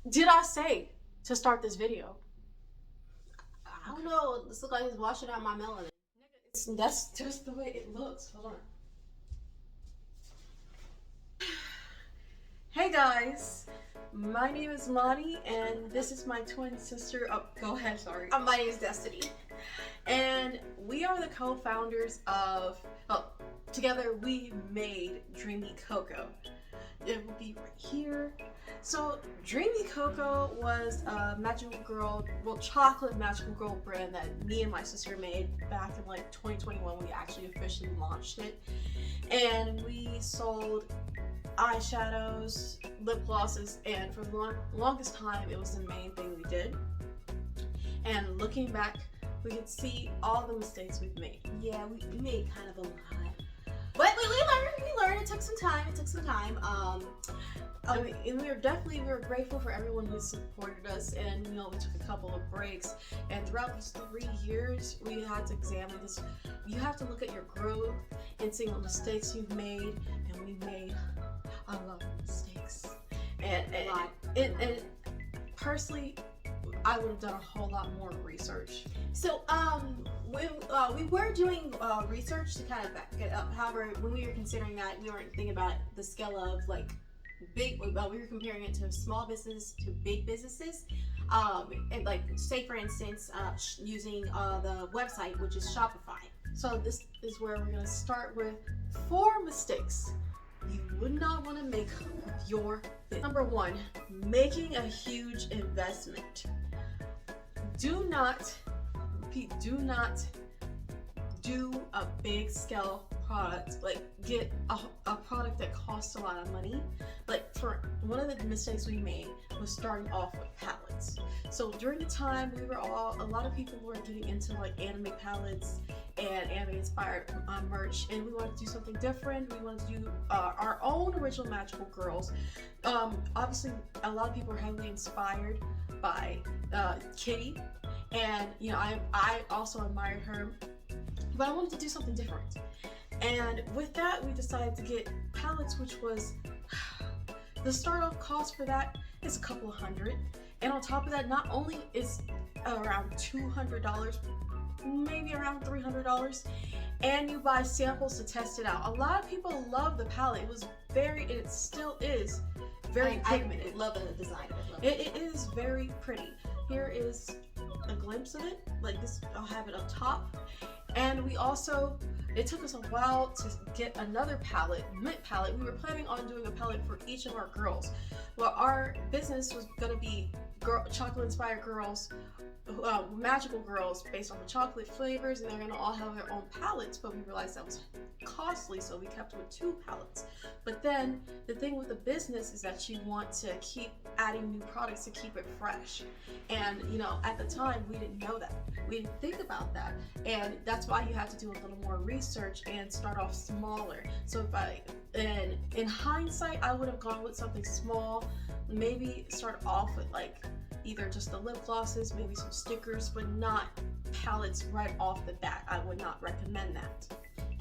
did I say to start this video? I don't know. This looks like it's washing out my melanin. That's just the way it looks. Hold on. Hey guys, my name is Monty, and this is my twin sister. Oh, go ahead, sorry. My name is Destiny. And we are the co-founders of, well, together we made Dreamy Cocoa. It will be right here. So Dreamy Cocoa was a magical girl, well, chocolate magical girl brand that me and my sister made back in like 2021. We actually officially launched it, and we sold eyeshadows, lip glosses, and for the longest time it was the main thing we did. And looking back, we can see all the mistakes we've made. Yeah, we made kind of a lot. But we learned. It took some time. And we were grateful for everyone who supported us, and we took a couple of breaks. And throughout these 3 years, we had to examine this. You have to look at your growth and see what mistakes you've made, and we made a lot of mistakes. And personally, I would have done a whole lot more research. So, we were doing research to kind of back it up. However, when we were considering that, we weren't thinking about the scale of like big. We were comparing it to small business to big businesses. And like, say for instance, using the website, which is Shopify. So this is where we're gonna start with 4 mistakes you would not want to make your business. Number 1, making a huge investment. Do not do a big scale product, like get a product that costs a lot of money. Like, for one of the mistakes we made was starting off with palettes. So during the time, a lot of people were getting into like anime palettes and anime inspired merch, and we wanted to do something different. We wanted to do our own original magical girls. Obviously a lot of people are heavily inspired by Kitty, and I also admired her, but I wanted to do something different. And with that, we decided to get palettes, which was the start off cost for that is a couple of $100. And on top of that, not only is around $200, maybe around $300, and you buy samples to test it out. A lot of people love the palette. It still is very pigmented. I love the design of it. It is very pretty. Here is a glimpse of it, like this. I'll have it up top. And it took us a while to get another palette, mint palette. We were planning on doing a palette for each of our girls. Well, our business was gonna be chocolate inspired girls, magical girls based on the chocolate flavors, and they're gonna all have their own palettes, but we realized that was costly, so we kept with 2 palettes. But then the thing with the business is that you want to keep adding new products to keep it fresh. And at the time, we didn't know that. We didn't think about that. And that's why you have to do a little more research and start off smaller. So in hindsight, I would have gone with something small, maybe start off with like either just the lip glosses, maybe some stickers, but not palettes right off the bat. I would not recommend that.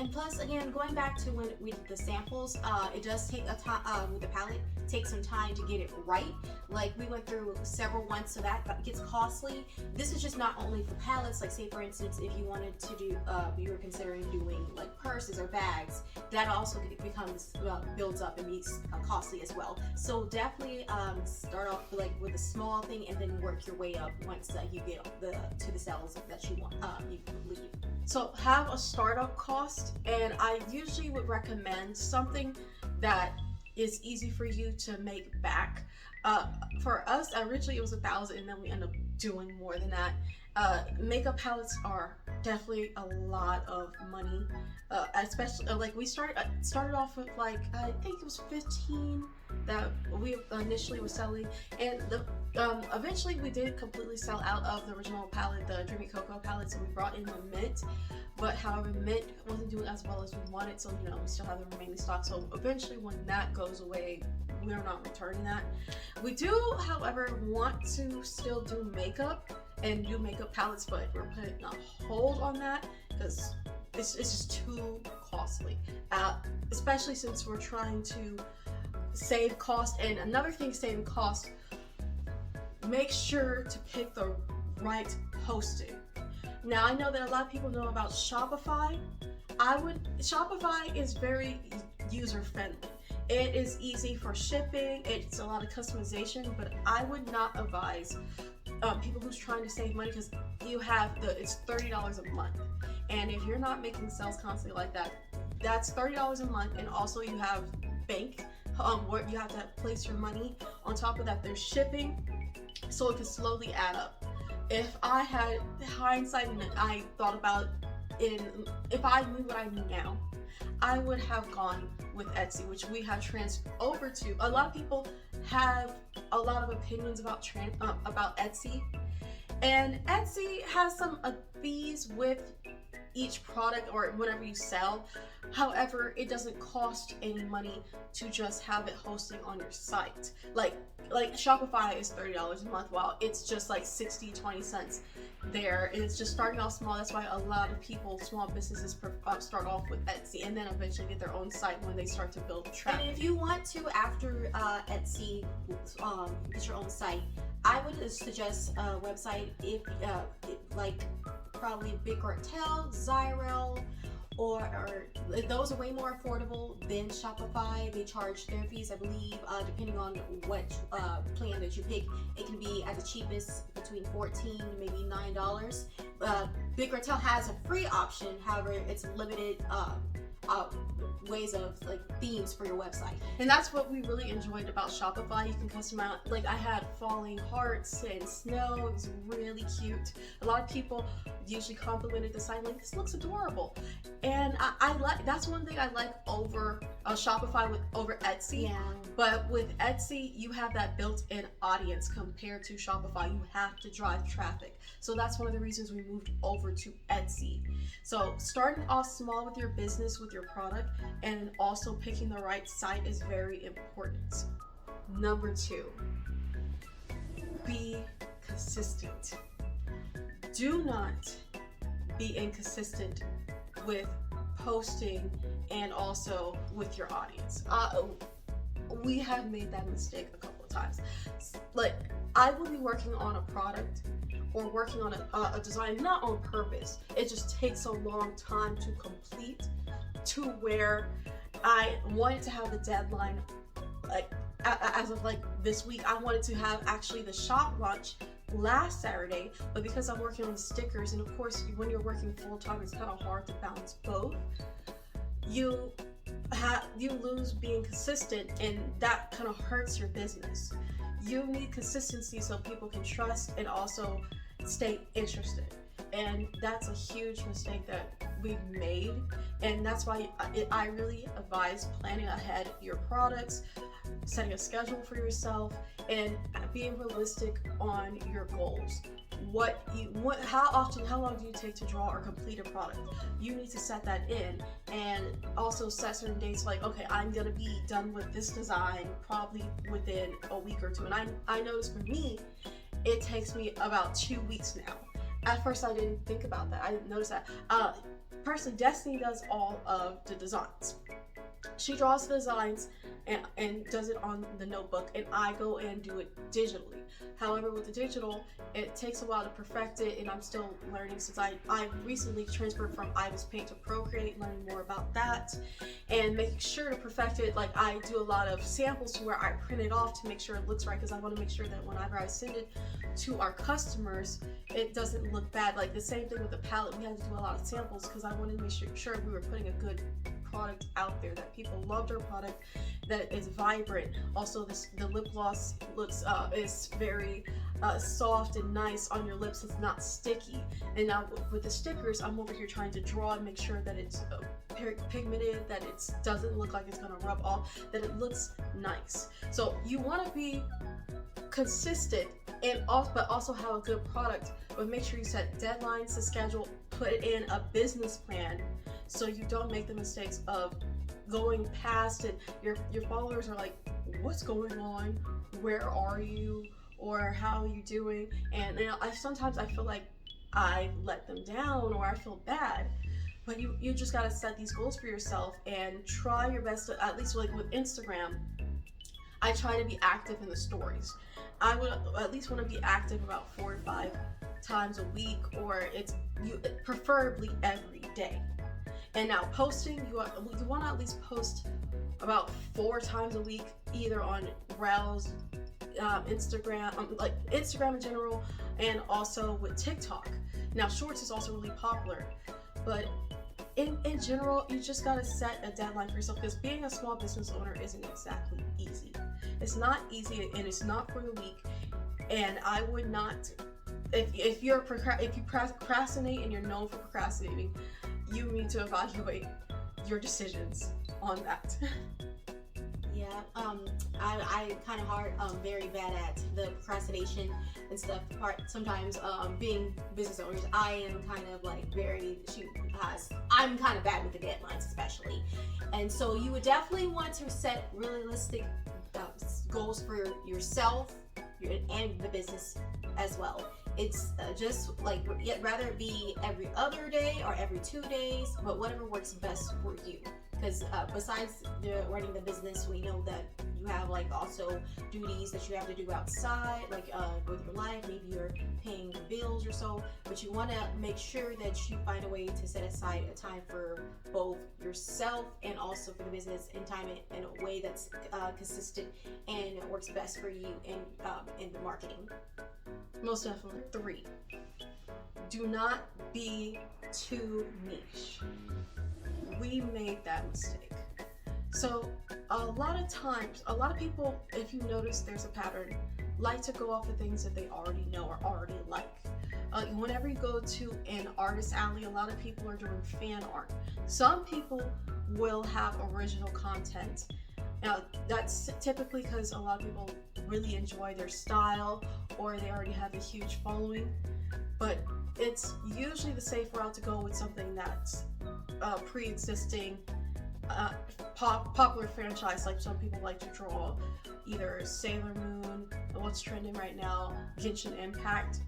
And plus, again, going back to when we did the samples, it does take a time with the palette, take some time to get it right. Like, we went through several ones, so that gets costly. This is just not only for palettes. Like, say for instance, if you wanted to do, you were considering doing like purses or bags, that also builds up and be costly as well. So definitely start off like with a small thing and then work your way up once you get to the sales that you want. You believe. So have a startup cost, and I usually would recommend something that is easy for you to make back. For us, originally it was $1,000, and then we ended up doing more than that. Makeup palettes are definitely a lot of money, especially like we started off with like I think it was 15 that we initially were selling, and eventually we did completely sell out of the original palette, the Dreamy Cocoa palette, so we brought in the mint. But however, mint wasn't doing as well as we wanted, so we still have the remaining stock. So eventually, when that goes away, we're not returning that. We do, however, want to still do makeup and do makeup palettes, but we're putting a hold on that because it's just too costly, especially since we're trying to save cost. And another thing saving cost, make sure to pick the right hosting. Now I know that a lot of people know about Shopify. Shopify is very user friendly. It is easy for shipping, it's a lot of customization, but I would not advise people who's trying to save money, because it's $30 a month. And if you're not making sales constantly like that, that's $30 a month, and also you have bank, where you have to place your money. On top of that, there's shipping, so it can slowly add up. If I had hindsight and I thought about it, if I knew what I knew now, I would have gone with Etsy, which we have transferred over to. A lot of people have a lot of opinions about Etsy, and Etsy has some fees with each product or whatever you sell. However, it doesn't cost any money to just have it hosting on your site. Like Shopify is $30 a month, while it's just like 20 cents there. It's just starting off small. That's why a lot of people, small businesses, start off with Etsy and then eventually get their own site when they start to build traffic. And if you want to, after Etsy, get your own site, I would suggest a website like probably Big Cartel, Zyro, or those are way more affordable than Shopify. They charge their fees, I believe, depending on what plan that you pick. It can be at the cheapest between $14 maybe $9. Big Cartel has a free option, however, it's limited ways of like themes for your website. And that's what we really enjoyed about Shopify. You can customize, like I had falling hearts and snow. It was really cute. A lot of people usually complimented the site, like, this looks adorable. And I like, that's one thing I like over Shopify over Etsy. Yeah. But with Etsy, you have that built-in audience compared to Shopify. You have to drive traffic. So that's one of the reasons we moved over to Etsy. So starting off small with your business, with your product, and also picking the right site is very important. Number 2, be consistent. Do not be inconsistent with posting and also with your audience. We have made that mistake a couple of times. Like, I will be working on a product or working on a design, not on purpose. It just takes a long time to complete, to where I wanted to have the deadline, like as of like this week. I wanted to have actually the shop launch last Saturday, but because I'm working on the stickers, and of course when you're working full time, it's kind of hard to balance both. You lose being consistent, and that kind of hurts your business. You need consistency so people can trust and also stay interested. And that's a huge mistake that we've made. And that's why I really advise planning ahead your products, setting a schedule for yourself, and being realistic on your goals. How long do you take to draw or complete a product? You need to set that in, and also set certain dates, like, okay, I'm gonna be done with this design probably within a week or two. And I noticed for me, it takes me about 2 weeks now. At first I didn't think about that. I noticed that. Personally, Destiny does all of the designs. She draws the designs and does it on the notebook, and I go and do it digitally. However, with the digital, it takes a while to perfect it, and I'm still learning, since I recently transferred from Ibis Paint to Procreate, learning more about that and making sure to perfect it. Like, I do a lot of samples to where I print it off to make sure it looks right, because I want to make sure that whenever I send it to our customers, it doesn't look bad. Like the same thing with the palette, we had to do a lot of samples because I wanted to make sure we were putting a good product out there, that people loved our product, that is vibrant. Also, the lip gloss looks is very soft and nice on your lips. It's not sticky. And now with the stickers, I'm over here trying to draw and make sure that it's pigmented, that it doesn't look like it's gonna rub off, that it looks nice. So you want to be consistent but also have a good product, but make sure you set deadlines to schedule, put in a business plan so you don't make the mistakes of going past it. Your followers are like, what's going on, where are you, or how are you doing? And sometimes I feel like I let them down, or I feel bad. But you just gotta set these goals for yourself and try your best to, at least like with Instagram, I try to be active in the stories. I would at least want to be active about 4 to 5 times a week, or preferably every day. And now posting, you want to at least post about 4 times a week, either on Reels, Instagram, like Instagram in general, and also with TikTok. Now Shorts is also really popular, but in general, you just gotta set a deadline for yourself, because being a small business owner isn't exactly easy. It's not easy, and it's not for the weak. And I would not, if you procrastinate and you're known for procrastinating, you need to evaluate your decisions on that. Yeah, I kind of very bad at the procrastination and stuff part. Sometimes, being business owners, I am kind of like I'm kind of bad with the deadlines, especially. And so you would definitely want to set realistic goals for yourself and the business as well. It's just like, rather it be every other day or every 2 days, but whatever works best for you. Because besides running the business, we know that you have like also duties that you have to do outside, like with your life. Maybe you're paying bills or so, but you want to make sure that you find a way to set aside a time for both yourself and also for the business, and time it in a way that's consistent and works best for you in the marketing. Most definitely. 3, do not be too niche. We made that mistake. So a lot of times, a lot of people, if you notice there's a pattern, like to go off of things that they already know or already like. Whenever you go to an artist alley, a lot of people are doing fan art. Some people will have original content. Now, that's typically because a lot of people really enjoy their style, or they already have a huge following. But it's usually the safe route to go with something that's pre-existing, popular franchise. Like some people like to draw either Sailor Moon, what's trending right now, Genshin Impact.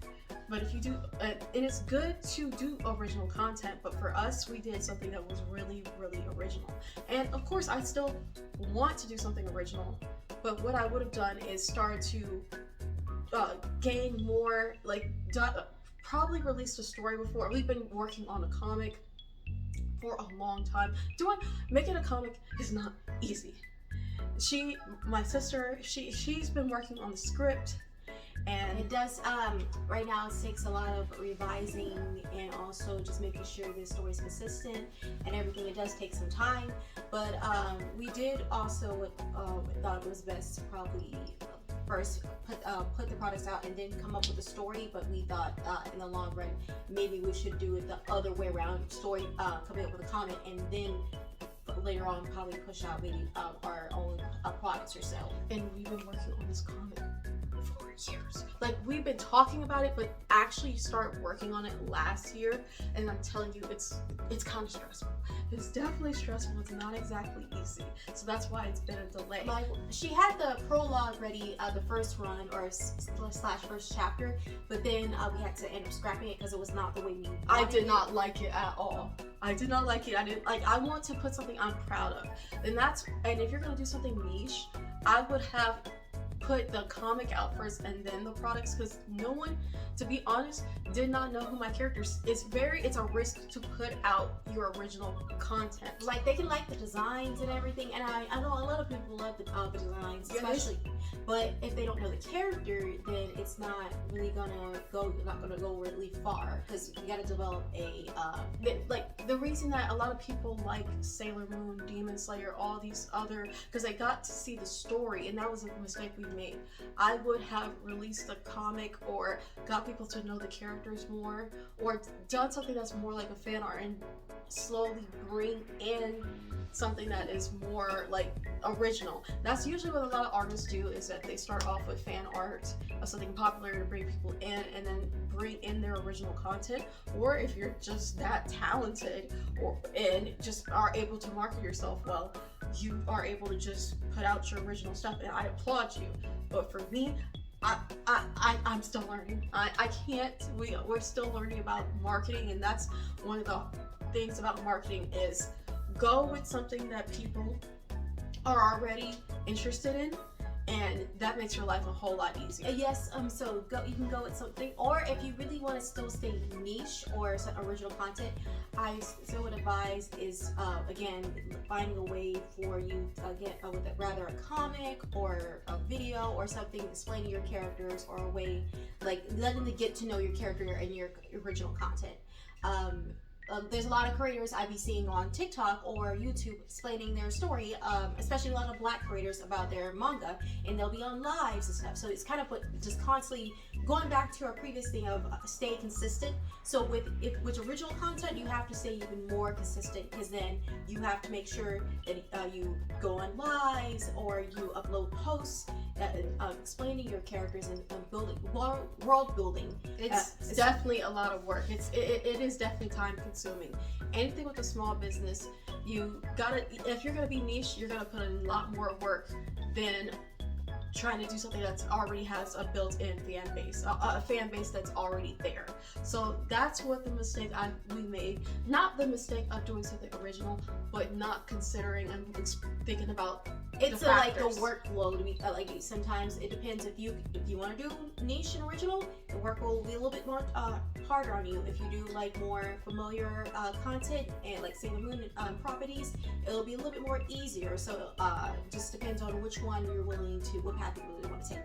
But if you do, and it's good to do original content, but for us, we did something that was really, really original. And of course, I still want to do something original, but what I would have done is start to gain more, probably released a story before. We've been working on a comic for a long time. Making a comic is not easy. My sister, she's been working on the script, and it does, right now it takes a lot of revising and also just making sure the story is consistent and everything. It does take some time, but we did also thought it was best to probably first put the products out and then come up with a story. But we thought in the long run, maybe we should do it the other way around, story, coming up with a comic, and then later on probably push out maybe our own products or so. And we've been working on this comic for years. Like, we've been talking about it, but actually start working on it last year, and I'm telling you, it's kind of stressful. It's definitely stressful. It's not exactly easy, so that's why it's been a delay. Like, she had the prologue ready, the first run or slash first chapter, but then we had to end up scrapping it because it was not the way we wanted. I did not like it at all. I did not like it. I want to put something I'm proud of, and if you're gonna do something niche, I would have put the comic out first and then the products, because no one, to be honest, did not know who my characters. It's a risk to put out your original content. Like, they can like the designs and everything, and I know a lot of people love the designs, especially. But if they don't know the character, then it's not really gonna go really far, because you gotta develop the reason that a lot of people like Sailor Moon, Demon Slayer, all these other, because they got to see the story, and that was a mistake we made. I would have released a comic or got people to know the characters more, or done something that's more like a fan art and slowly bring in something that is more like original. That's usually what a lot of artists do, is that they start off with fan art of something popular to bring people in, and then bring in their original content. Or if you're just that talented and just are able to market yourself well, you are able to just put out your original stuff, and I applaud you. But for me, I'm still learning. I can't. We're still learning about marketing, and that's one of the things about marketing is go with something that people are already interested in, and that makes your life a whole lot easier. Yes, so you can go with something, or if you really want to still stay niche or some original content, I still would advise is again finding a way for you to get with rather a comic or a video or something explaining your characters, or a way like letting them get to know your character and your original content. There's a lot of creators I be seeing on TikTok or YouTube explaining their story, especially a lot of Black creators about their manga, and they'll be on lives and stuff. So it's kind of just constantly going back to our previous thing of stay consistent. So with original content, you have to stay even more consistent, because then you have to make sure that you go on lives or you upload posts explaining your characters and building world building. It's definitely a lot of work. It is definitely time consuming. Anything with a small business, you gotta, if you're gonna be niche, you're gonna put in a lot more work than trying to do something that already has a built-in fan base, a fan base that's already there. So that's what the mistake we made. Not the mistake of doing something original, but not considering and thinking about it's the like a factors. workload. Like sometimes it depends. If you want to do niche and original, the work will be a little bit more harder on you. If you do like more familiar content and like Sailor Moon properties, it'll be a little bit more easier. So just depends on which one you're willing to, what path you really want to take.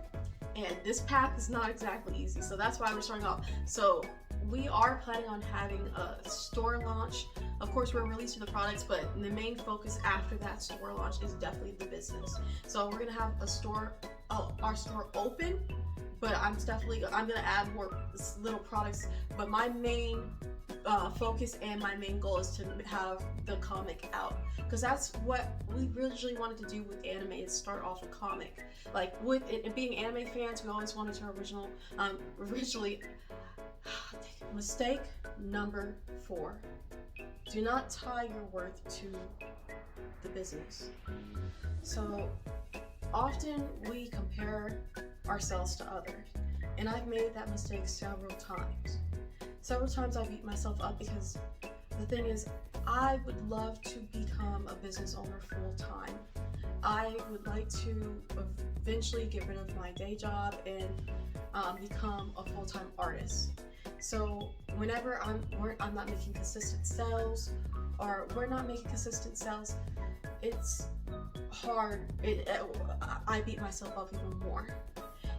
And this path is not exactly easy, so that's why we're starting off. So we are planning on having a store launch. Of course, we're releasing the products, but the main focus after that store launch is definitely the business. So we're gonna have a store, our store open, but I'm gonna add more little products. But my main focus and my main goal is to have the comic out, because that's what we originally wanted to do with anime, is start off a comic. Like with it being anime fans, we always wanted to originally mistake number 4: do not tie your worth to the business. So often we compare ourselves to others, and I've made that mistake several times. Several times I beat myself up, because the thing is, I would love to become a business owner full time. I would like to eventually get rid of my day job and become a full-time artist. So whenever I'm not making consistent sales, or we're not making consistent sales, it's hard. I beat myself up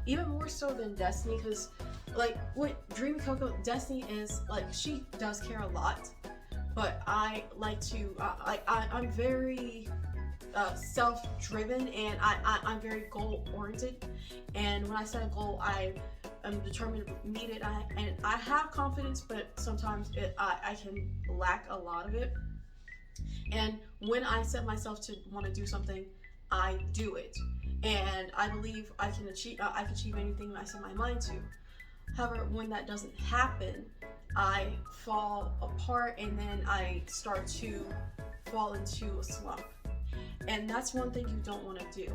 even more so than Destiny, because like with Dreamy Coco, Destiny is like, she does care a lot, but I like to I'm very self-driven, and I'm very goal-oriented, and when I set a goal, I'm determined to meet it, and I have confidence, but sometimes I can lack a lot of it. And when I set myself to want to do something, I do it, and I believe I can achieve anything I set my mind to. However, when that doesn't happen, I fall apart, and then I start to fall into a slump. And that's one thing you don't want to do.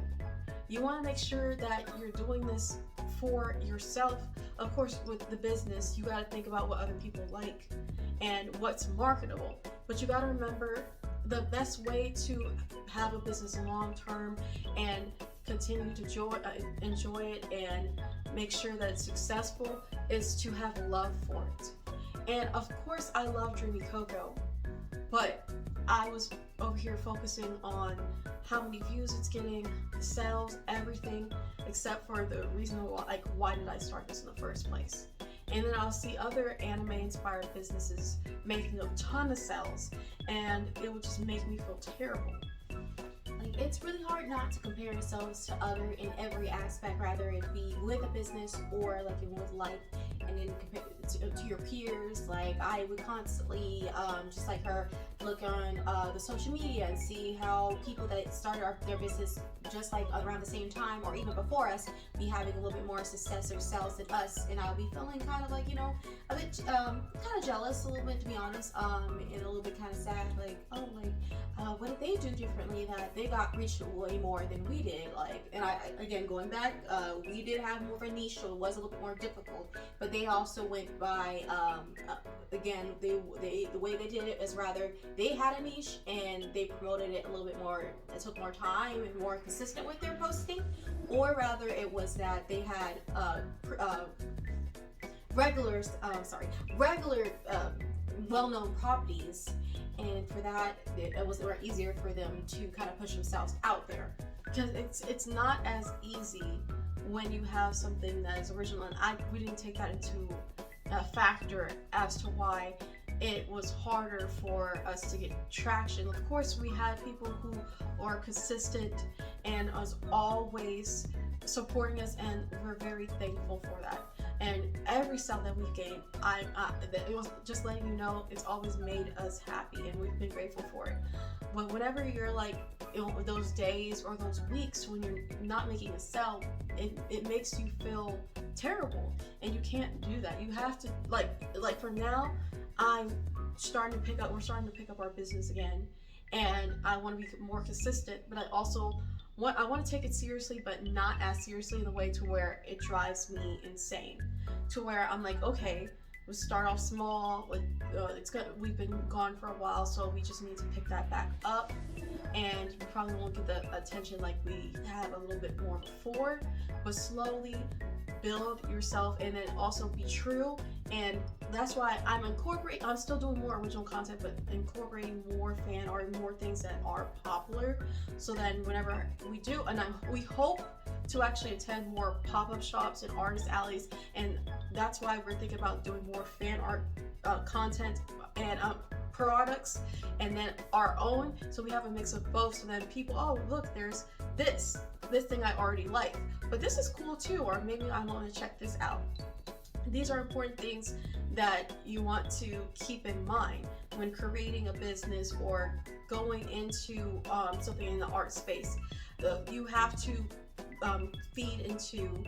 You want to make sure that you're doing this for yourself. Of course, with the business, you got to think about what other people like and what's marketable. But you got to remember, the best way to have a business long term and continue to enjoy it and make sure that it's successful is to have love for it. And of course, I love Dreamy Coco, but I was over here focusing on how many views it's getting, the sales, everything, except for the reason why did I start this in the first place. And then I'll see other anime-inspired businesses making a ton of sales, and it would just make me feel terrible. Like, it's really hard not to compare yourselves to other in every aspect, rather it be with a business or like in with life, and then compare to your peers. Like, I would constantly, just like her, look on the social media and see how people that started their business just like around the same time or even before us be having a little bit more success or sales than us, and I'll be feeling kind of like, a bit kind of jealous a little bit, to be honest, and a little bit kind of sad, like, oh, like what did they do differently that they got reached way more than we did. Like, and I again going back, we did have more of a niche, so it was a little bit more difficult. But they also went by again, the way they did it is rather they had a niche and they promoted it a little bit more. It took more time and more consistent with their posting, or rather it was that they had regular well-known properties, and for that it was more easier for them to kind of push themselves out there. Because it's not as easy when you have something that is original, and we didn't take that into a factor as to why it was harder for us to get traction. Of course, we had people who are consistent and was always supporting us, and we're very thankful for that. And every sale that we've gained, it was just letting you know, it's always made us happy, and we've been grateful for it. But whenever you're like, those days or those weeks when you're not making a sale, it makes you feel terrible, and you can't do that. You have to like for now, we're starting to pick up our business again, and I want to be more consistent, but I also I want to take it seriously, but not as seriously in the way to where it drives me insane. To where I'm like, okay, we'll start off small. We've been gone for a while, so we just need to pick that back up. And we probably won't get the attention like we had a little bit more before, but slowly build yourself, and then also be true. And that's why I'm still doing more original content, but incorporating more fan art, more things that are popular, so then whenever we do, and we hope to actually attend more pop-up shops and artist alleys, and that's why we're thinking about doing more fan art content and products, and then our own, so we have a mix of both, so then people, oh look, there's this thing I already like, but this is cool too, or maybe I want to check this out. These are important things that you want to keep in mind when creating a business or going into something in the art space. You have to feed into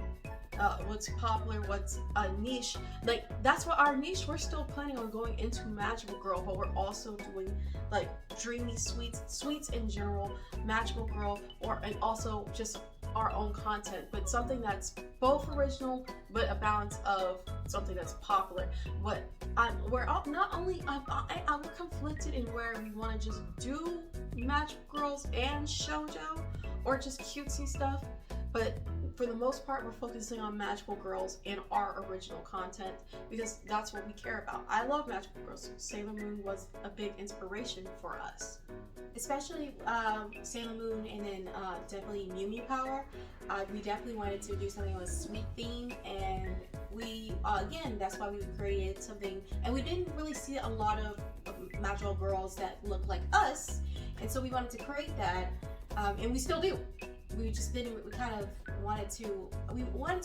what's popular, what's a niche. Like, that's what our niche, we're still planning on going into Magical Girl, but we're also doing like dreamy sweets in general, Magical Girl, and also just our own content, but something that's both original but a balance of something that's popular. But we're conflicted in where we want to just do Magical Girls and shoujo or just cutesy stuff, but for the most part, we're focusing on Magical Girls and our original content because that's what we care about. I love Magical Girls. Sailor Moon was a big inspiration for us. Especially Sailor Moon, and then definitely Mew Mew Power. We definitely wanted to do something with a sweet theme, and we again, that's why we created something, and we didn't really see a lot of magical girls that look like us, and so we wanted to create that, and we still do. We just didn't, we kind of wanted to,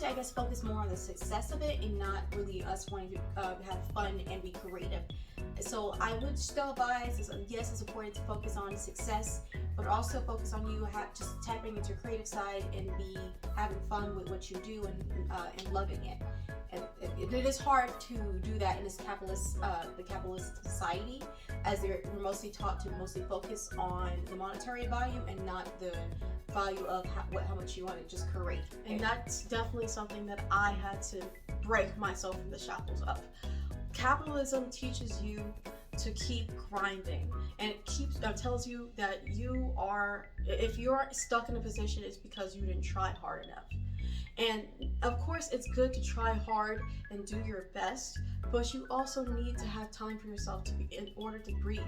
I guess, focus more on the success of it and not really us wanting to have fun and be creative. So I would still advise, yes, it's important to focus on success, but also focus on you just tapping into your creative side and having fun with what you do and loving it. And it is hard to do that in this the capitalist society, as we're mostly taught to mostly focus on the monetary value and not the value of how much you want to just create. And that's definitely something that I had to break myself from the shackles of. Capitalism teaches you to keep grinding, and it tells you that if you're stuck in a position, it's because you didn't try hard enough. And of course, it's good to try hard and do your best, but you also need to have time for yourself in order to breathe.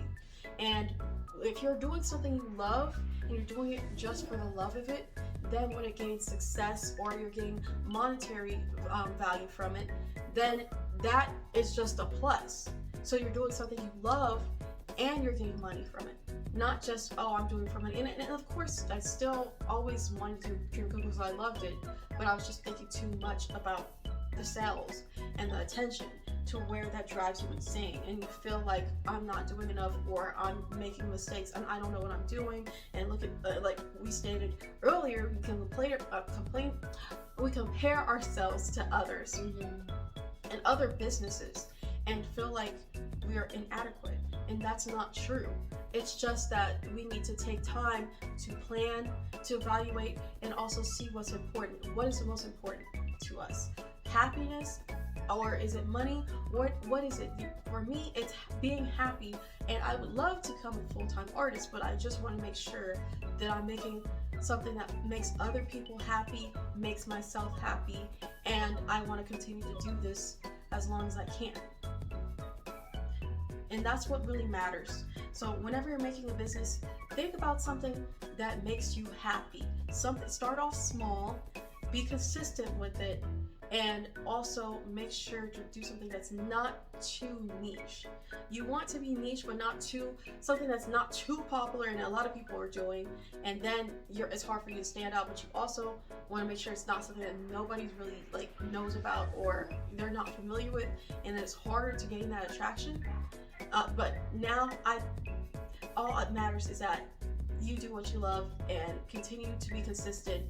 And if you're doing something you love and you're doing it just for the love of it, then when it gains success or you're getting monetary value from it, then that is just a plus. So you're doing something you love and you're getting money from it, not just, oh, I'm doing it for money. And of course, I still always wanted to drink because I loved it, but I was just thinking too much about the sales and the attention to where that drives you insane, and you feel like I'm not doing enough, or I'm making mistakes and I don't know what I'm doing. And look at like we stated earlier, we compare ourselves to others and other businesses and feel like we are inadequate, and that's not true. It's just that we need to take time to plan, to evaluate, and also see what's important. What is the most important to us? Happiness, or is it money? What is it? For me, it's being happy, and I would love to become a full-time artist, but I just want to make sure that I'm making something that makes other people happy, makes myself happy, and I want to continue to do this as long as I can. And that's what really matters. So whenever you're making a business, think about something that makes you happy. Start off small, be consistent with it, and also make sure to do something that's not too niche. You want to be niche, but not too, something that's not too popular and a lot of people are doing, and then it's hard for you to stand out. But you also want to make sure it's not something that nobody's really like knows about or they're not familiar with, and it's harder to gain that attraction. But now all that matters is that you do what you love and continue to be consistent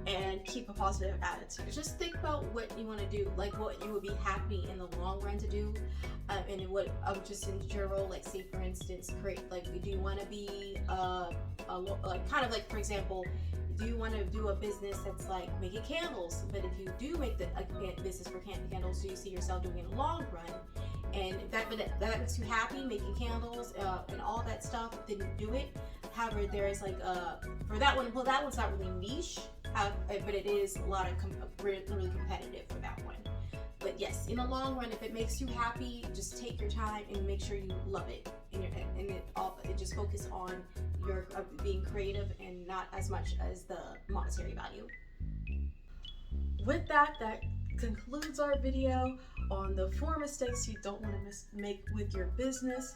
and keep a positive attitude. Just think about what you want to do, like what you would be happy in the long run to do, and what just in general, like say for instance, create, like do you want to be like kind of like, for example, do you want to do a business that's like making candles? But if you do make a business for candles, do you see yourself doing it in the long run? And if that makes you happy, making candles and all that stuff, then you do it. However, there is like for that one, well, that one's not really niche, but it is a lot of really competitive for that one. But yes, in the long run, if it makes you happy, just take your time and make sure you love it, and just focus on your being creative and not as much as the monetary value. With that concludes our video on the 4 mistakes you don't want to make with your business.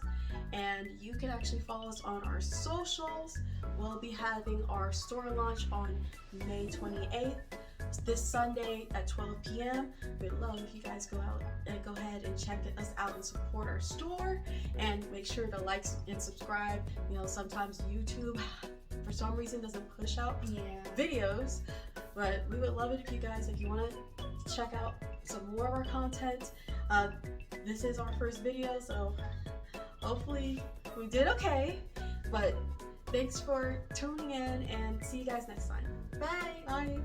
And you can actually follow us on our socials. We'll be having our store launch on May 28th, this Sunday at 12 p.m. We'd love if you guys go ahead and check us out and support our store, and make sure to like and subscribe. You know, sometimes YouTube for some reason doesn't push out videos, but we would love it if you want to check out some more of our content. This is our first video, so hopefully we did okay, but thanks for tuning in, and see you guys next time. Bye. Bye.